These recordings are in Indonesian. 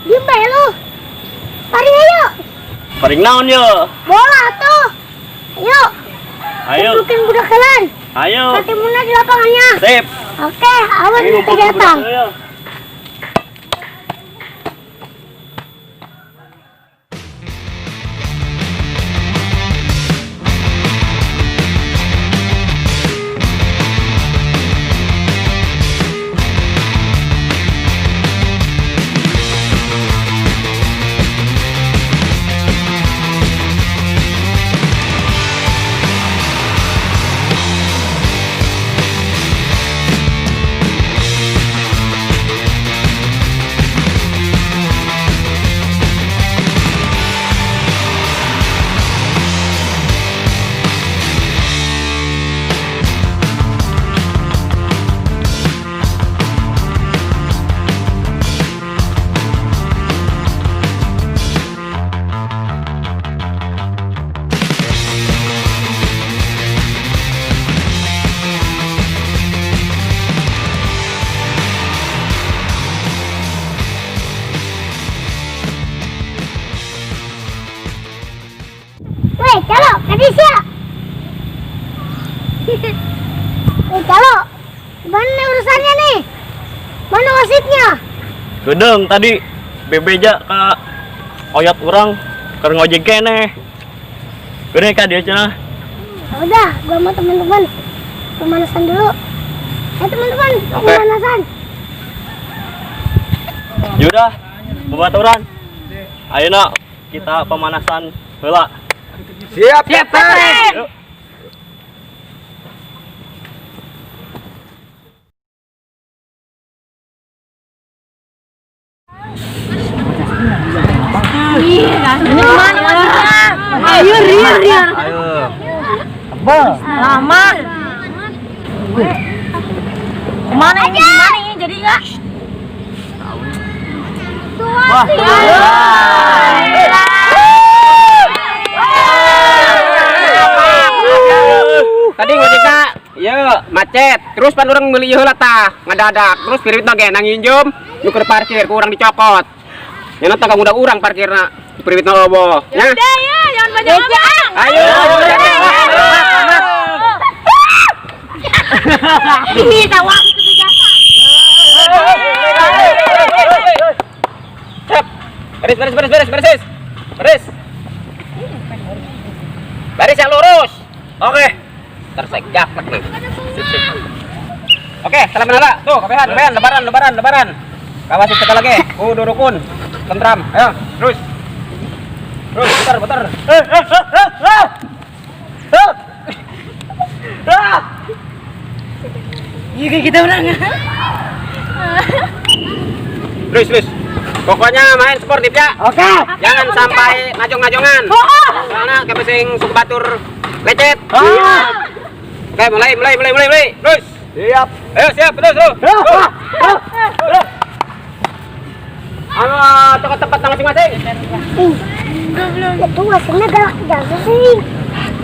Di lu. Paring ayo. Paring naon yo? Bola tuh. Ayo. Ayo. Bukan budak kalian. Ayo. Ketemunya di lapangannya. Sip. Oke, awan kita datang. Weh, calo, kadis ya. Weh, calo. Gimana urusannya nih? Mana wasitnya? Gedeng tadi bebeja ka oyot urang keur ngojek keneh. Gede ka dia cenah. Udah, gua mau teman-teman pemanasan dulu. Teman-teman, pemanasan. Yaudah, babaturan. Ayeuna kita pemanasan heula. Siap, Siap, Kapten. Yuk. Ini kemana wasitnya? Ayo, Rian. Ayo. Apa? Lama. Kemana ini? Gimana ini? Jadi nggak? Wah. Tadi ngojekna ya macet terus pan urang meuli heula tah ngadadak terus pirit ge nanginjum nu keur parkir ku urang dicokot nya tah udah urang parkirna piritna lobo nya Udah ya, jangan banyak ngomong. ayo Ini tawa itu jasa. cep baris yang lurus oke tersegak nih oke salaman heula tuh kabehan lebaran kawasit sekali lagi kudu rukun tentram ayo terus putar Iya kita menang. terus pokoknya main sportif ya Oke. jangan sampai ngajong-ngajongan karena kepesing suku batur lecet oke mulai terus Siap. ayo siap terus ke tempat masing-masing Itu wasitnya galak jasa sih.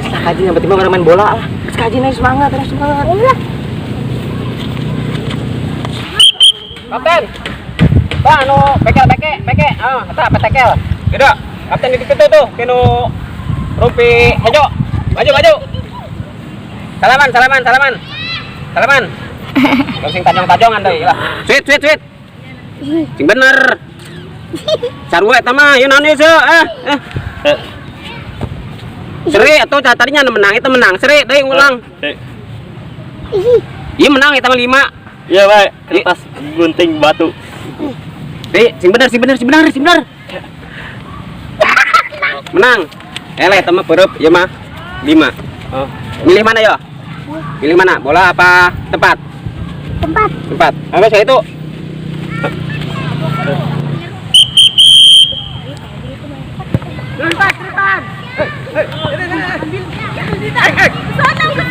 Kaji yang tiba main bola lah. Kaji nih semangat. Iya. kapten tah anu peke eta petekel gede kapten di situ tuh kenu rumpi hejo maju salaman sing tajong-tajongan deui lah sweet sing bener sarua eta mah yeun naon ieu seri atau tadinya menang itu menang seri deui ulang ieu menang eta mah 5 Iya, baik. Kertas gunting batu. sing bener menang eta mah pereup ieu mah 5 oh milih mana yo pilih mana bola apa tempat apa saya itu Tempat. Ke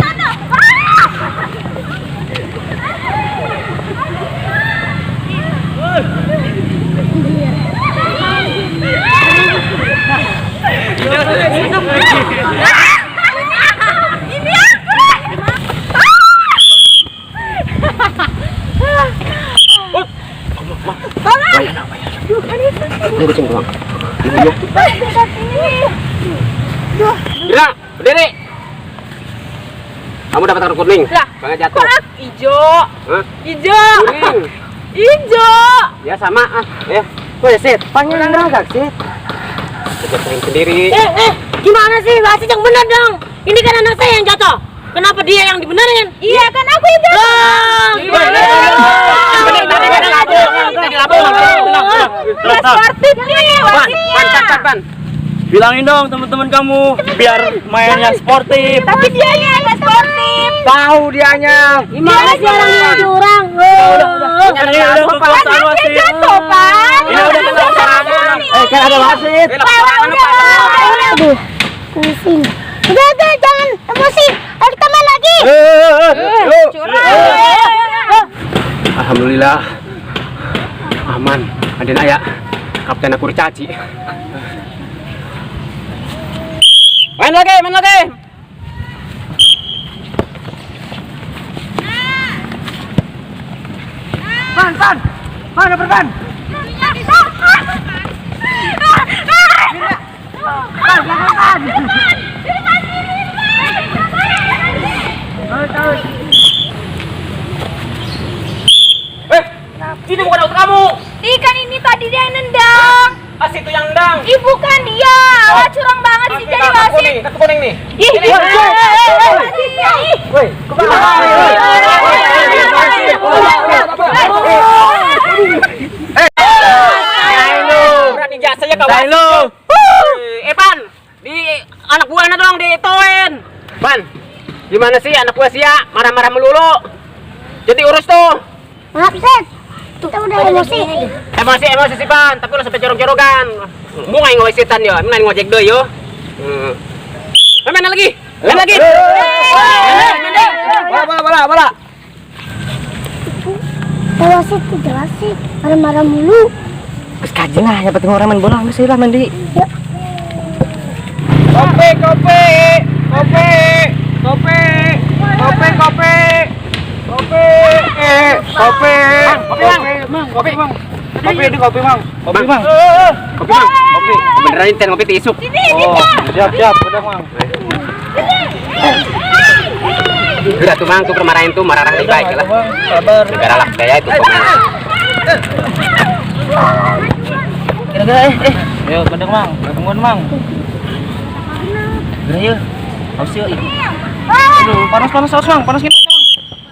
sana. Ini Ini kucing doang. Bira, berdiri. Kamu dapat kartu kuning. Lah, Bang jatuh. Ijo. Hah? Ijo. Kuning. Ijo. Ya sama ah. Ya. Woi, Sit, panggil neraka, Sit. Jatuhin sendiri. Gimana sih? Wasit yang benar dong. Ini kan anak saya yang jatuh. Kenapa dia yang dibenerin? Iya kan aku yang sportif nih wasitnya. Pan. Bilangin dong teman-teman kamu biar mainnya sportif. Tapi dia yang sportif. Tahu dianya. Gimana sih orang? Ini udah kekuasaan wasit. Jatuh, Pan. Ini udah kekuasaan. Kan ada wasit. Aduh, pusing. Udah, jangan emosi. Ayo kita main lagi. Alhamdulillah. Aman. Ada Naya. Kapten aku dicaci. Main lagi. Mana berban? Ini bukan auto kamu. Ikan ini tadi dia yang nendang. Asyik itu yang ndang. Ih, bukan dia. Wah, curang banget sih jadi wasit. Kartu kuning nih. Ih, Woi, Berani jasa ya kawan. Pan, di anak buahnya dong diituin. Pan, gimana sih anak buah sia marah-marah melulu. Jadi urus tuh. Maaf, Set. Kita udah emosi. Emosi sih Pan, tapi lo sampai jorok-jorokan. Mau nggak ngawasitan ya, main ngojek deh yo. Main lagi. Bola. Wasit jelas sih, marah-marah mulu. Terus kajian lah, yang penting orang main bola, mesti lah mandi. Kopi. Beneran ini ngopi tisuk. Siap, udah mang. Udah tuh mang, tuh permarahin tuh marah lebih baik lah. Sabar. Negara lah gaya itu pemain. Kira-kira Ayo, bener mang, tungguin mang. Kira yuk. Haus yuk. Aduh, panas haus mang, panas gini mang.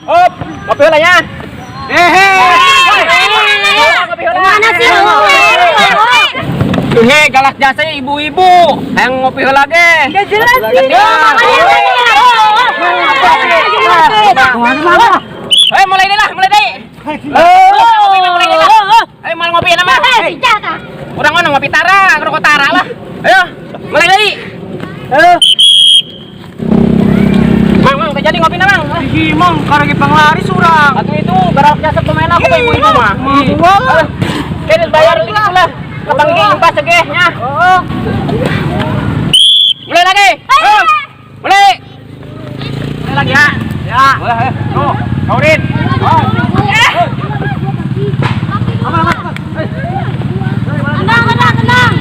Op, ngopi lah ya. Mana sih lu? Hei, galak jasa ibu-ibu. Yang ngopi lagi. Gak jelas sih. Hei, mulai deh. Mulai deh. Hei, mau ngopi nama. Orang mana ngopi tara, ngerokok tara lah. Ayo, mulai deh. Mang, jadi ngopi nama. Mang, karena kita ngelari surang. Atau itu galak jasa pemain aku ke ibu-ibu mah. Ini bayar dikit lah. Kapang gini pas segehnya. Mulai lagi. Mulai lagi ya. Mulai. Tuh, Kaurin. Tenang.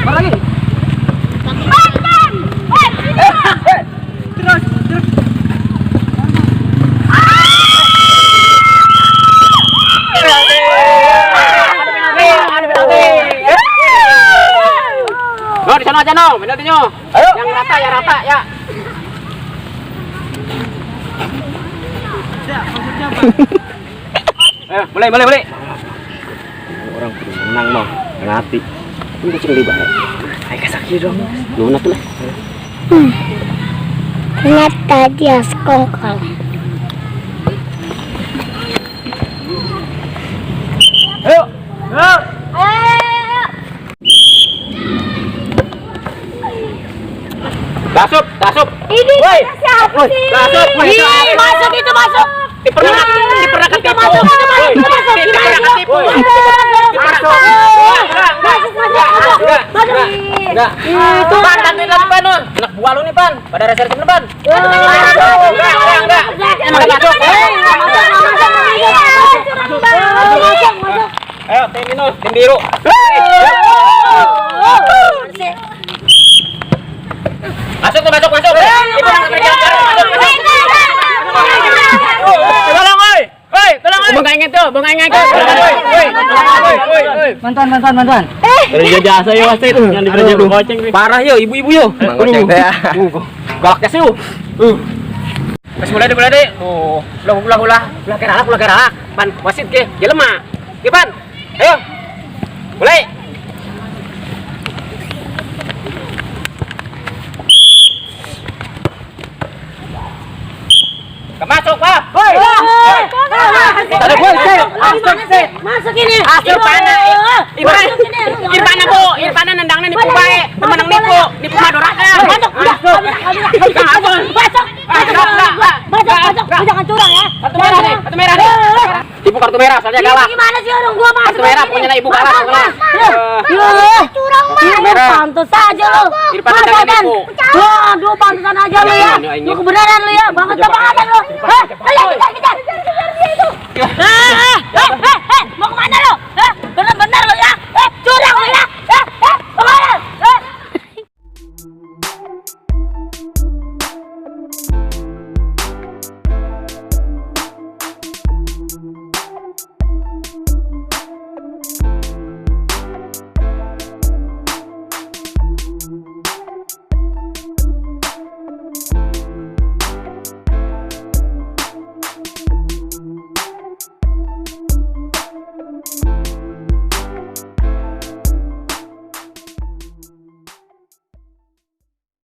Lagi. No, di sana aja no, penaltinya. Ayo. Yang rata ya. Mulai. Orang kudu menang mau, ngerti. Ini kucing di bawah. Ayo kasih dong. Lu nak lah. Ternyata dia sekongkol. Ayo. Tasuk. Ini siapa sih? Masuk. Diperangkat tipu. Masuk. Enggak. Itu Pan, bantuin lagi Pan. Anak buah lu nih Pan. Pada reserse depan. Enggak. Ayo. tim ini, tim biru. Masuk. Ibu tolong, oi. Oi, tolong, oi. Bunga ingat tuh. Bantuan. Kerja jasa ya wasit, yang dikerja dulu goceng nih. Parah yo, ibu-ibu yo. Mang goceng teh. Galaknya sih. Mas mulai deh. Oh, ulah keralak. Pan wasit ke, jelema. Ke pan. Ayo. Mulai. Masuk, Pak. Woi. Ada boy, Masuk ini. Asal panah. Irpana Bu, Irpana nendangna nipu bae. Temenang nipu madoraka. Masuk. Jangan curang ya. Kartu merah nih. Ibu kartu merah soalnya galak. Gimana sih orang gua masuk? Kartu merah punya ibu galak. Curang mah. Pantes saja lo. Irfan nendangna nipu. Aduh, pantesan aja lo ya. Lu kebenaran lo ya. Banget lo. Ayo, kejar.